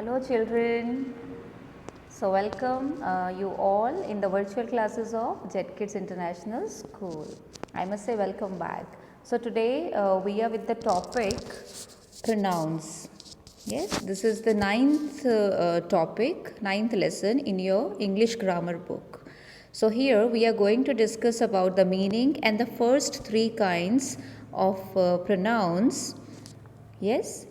Hello children. So welcome you all in the virtual classes of Jet Kids International School. I must say welcome back. So today we are with the topic pronouns. Yes, this is the ninth lesson in your English grammar book. So here we are going to discuss about the meaning and the first three kinds of pronouns. Yes,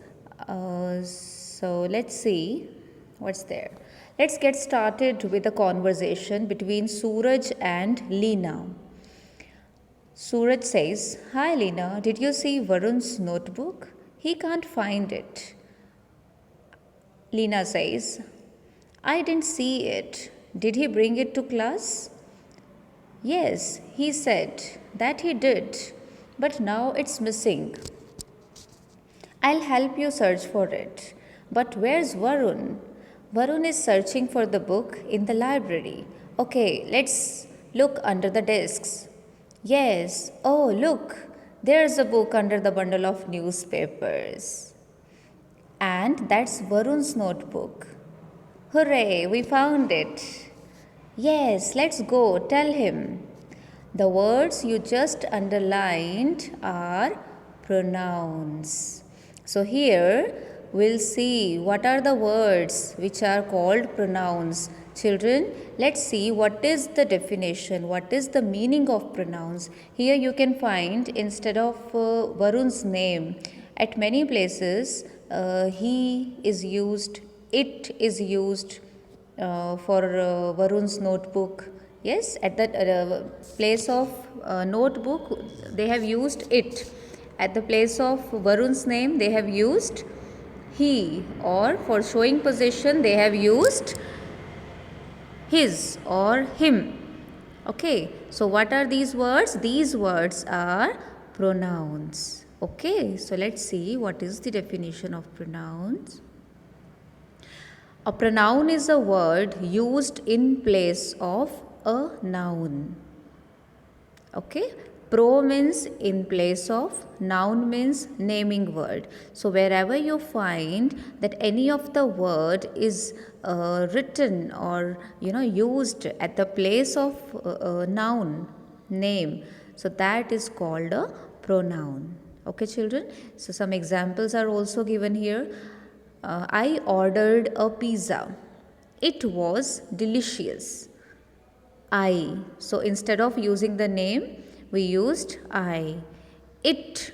so let's see what's there. Let's get started with a conversation between Suraj and Leena. Suraj says, "Hi Leena, did you see Varun's notebook? He can't find it." Leena says, "I didn't see it. Did he bring it to class?" "Yes, he said that he did, but now it's missing." "I'll help you search for it. But where's Varun?" "Varun is searching for the book in the library." "Okay, let's look under the desks." "Yes. Oh, look, there's a book under the bundle of newspapers." "And that's Varun's notebook." "Hooray, we found it." "Yes, let's go, tell him." The words you just underlined are pronouns. So here we'll see what are the words which are called pronouns. Children, let's see what is the definition, what is the meaning of pronouns. Here you can find instead of Varun's name, at many places he is used, it is used for Varun's notebook. Yes, at that place of notebook they have used it. At the place of Varun's name they have used he, or for showing possession they have used his or him. Okay, so what are these words? These words are pronouns. Okay, so let's see what is the definition of pronouns. A pronoun is a word used in place of a noun. Okay, pro means in place of, noun means naming word. So wherever you find that any of the word is written or used at the place of noun, name, so that is called a pronoun. Okay children, so some examples are also given here. I ordered a pizza. It was delicious. I. So instead of using the name, we used I. It.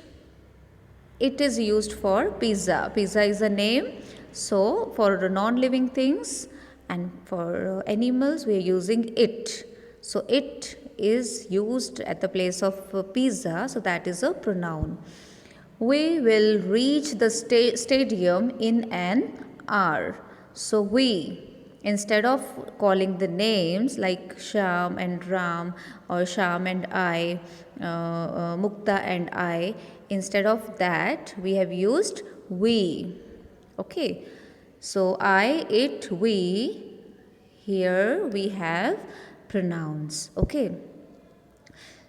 It is used for pizza. Pizza is a name. So for non-living things and for animals, we are using it. So it is used at the place of pizza. So that is a pronoun. We will reach the stadium in an hour. So we, instead of calling the names like Sham and Ram or Sham and I, Mukta and I, instead of that we have used we. Okay, so I, it, we, here we have pronouns. Okay,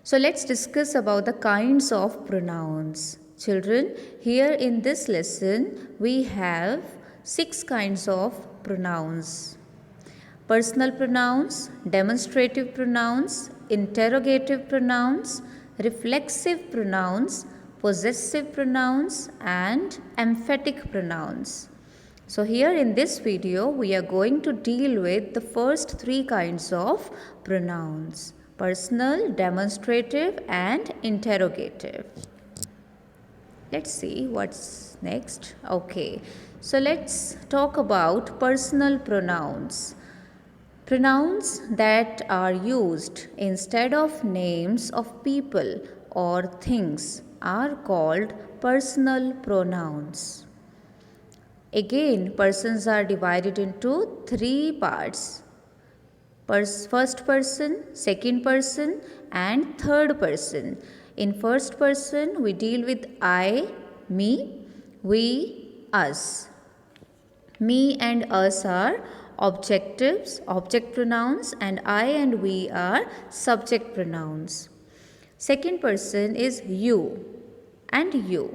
so let's discuss about the kinds of pronouns. Children, here in this lesson we have 6 kinds of pronouns. Personal pronouns, demonstrative pronouns, interrogative pronouns, reflexive pronouns, possessive pronouns and emphatic pronouns. So here in this video we are going to deal with the first 3 kinds of pronouns: personal, demonstrative and interrogative. Let's see what's next. Okay, so let's talk about personal pronouns. Pronouns that are used instead of names of people or things are called personal pronouns. Again, persons are divided into 3 parts: first person, second person and third person. In first person, we deal with I, me, we, us. Me and us are objectives, object pronouns, and I and we are subject pronouns. Second person is you and you.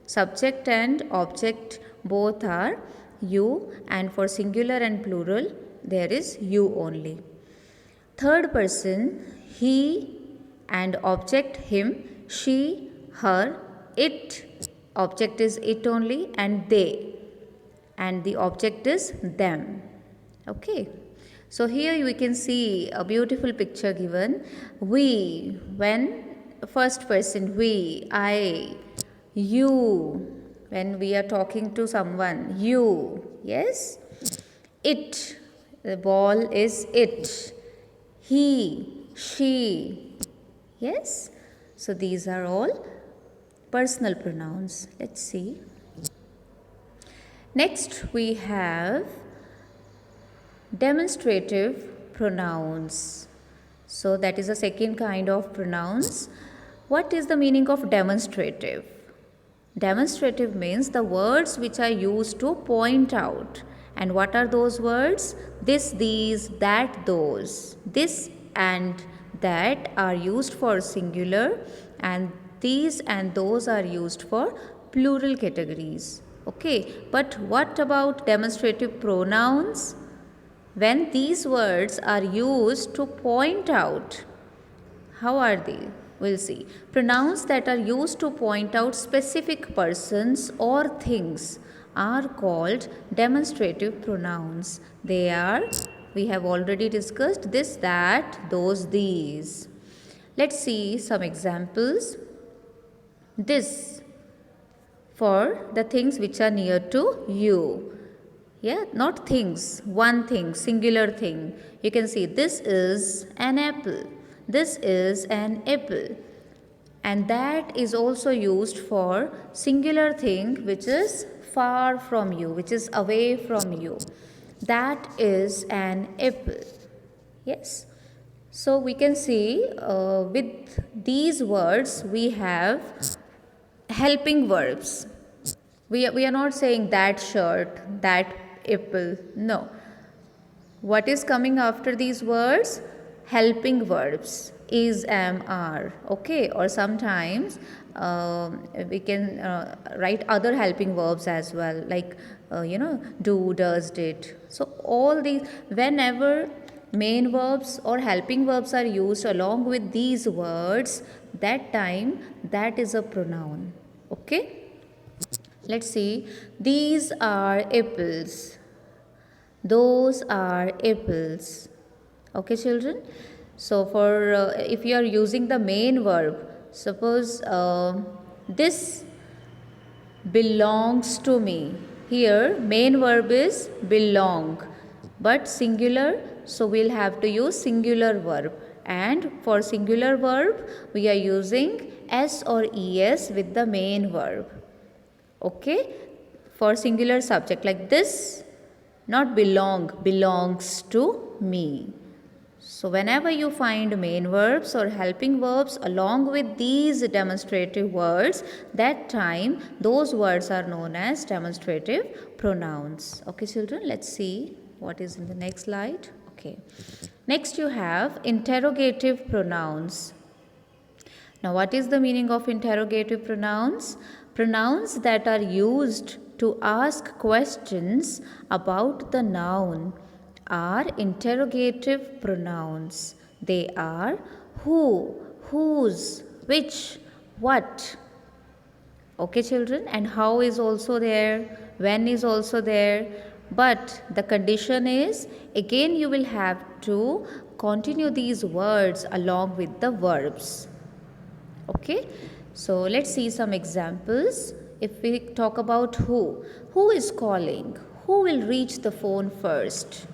Subject and object both are you, and for singular and plural, there is you only. Third person, he, and object him, she, her, it. Object is it only, and they, and the object is them. Okay. So here we can see a beautiful picture given. We, when first person, we, I, you, when we are talking to someone, you, yes. It, the ball is it. He, she, yes. So these are all personal pronouns. Let's see. Next we have demonstrative pronouns. So that is the second kind of pronouns. What is the meaning of demonstrative? Demonstrative means the words which are used to point out. And what are those words? This, these, that, those. This and that are used for singular, and these and those are used for plural categories. Okay, but what about demonstrative pronouns? When these words are used to point out, how are they? We'll see. Pronouns that are used to point out specific persons or things are called demonstrative pronouns. They are, we have already discussed this, that, those, these. Let's see some examples. This, for the things which are near to you. Yeah, not things, one thing, singular thing. You can see this is an apple. This is an apple. And that is also used for singular thing which is far from you, which is away from you. That is an apple. Yes. So we can see with these words we have helping verbs. We are not saying that shirt, that apple. No. What is coming after these words? Helping verbs. Is, am, are. Okay. Or sometimes we can write other helping verbs as well, like do, does, did. So all these, whenever main verbs or helping verbs are used along with these words, that time that is a pronoun. Okay. Let's see. These are apples. Those are apples. Okay, children. So for if you are using the main verb, suppose this belongs to me. Here main verb is belong, but singular, so we'll have to use singular verb. And for singular verb, we are using s or es with the main verb. Okay, for singular subject, like this, not belong, belongs to me. So whenever you find main verbs or helping verbs along with these demonstrative words, that time those words are known as demonstrative pronouns. Okay, children, let's see what is in the next slide. Okay, next you have interrogative pronouns. Now what is the meaning of interrogative pronouns? Pronouns that are used to ask questions about the noun are interrogative pronouns. They are who, whose, which, what. Okay, children, and how is also there, when is also there. But the condition is, again you will have to continue these words along with the verbs. Okay. So let's see some examples. If we talk about who is calling? Who will reach the phone first?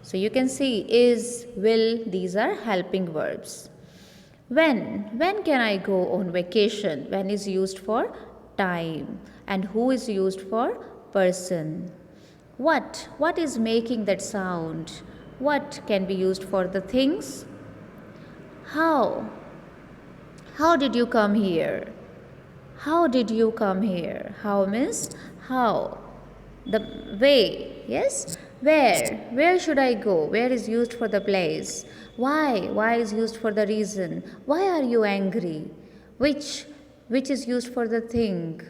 So you can see is, will, these are helping verbs. When can I go on vacation? When is used for time, and who is used for person. What is making that sound? What can be used for the things. How did you come here? How did you come here? How means how. The way, yes? Where should I go? Where is used for the place. Why is used for the reason. Why are you angry? Which is used for the thing,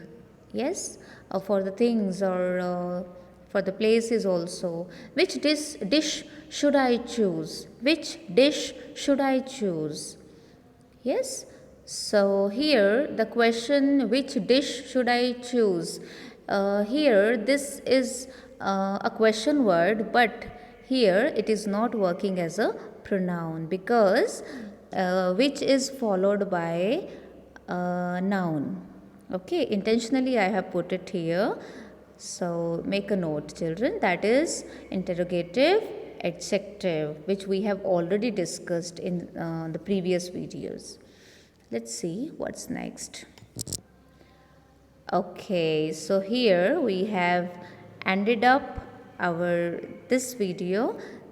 yes? For the things or for the places also. Which dish should I choose? Which dish should I choose? Yes. So here the question, which dish should I choose? Here this is a question word, but here it is not working as a pronoun because which is followed by noun. Okay, intentionally I have put it here. So make a note, children. That is interrogative adjective, which we have already discussed in the previous videos. Let's see what's next. Okay, so here we have ended up our this video.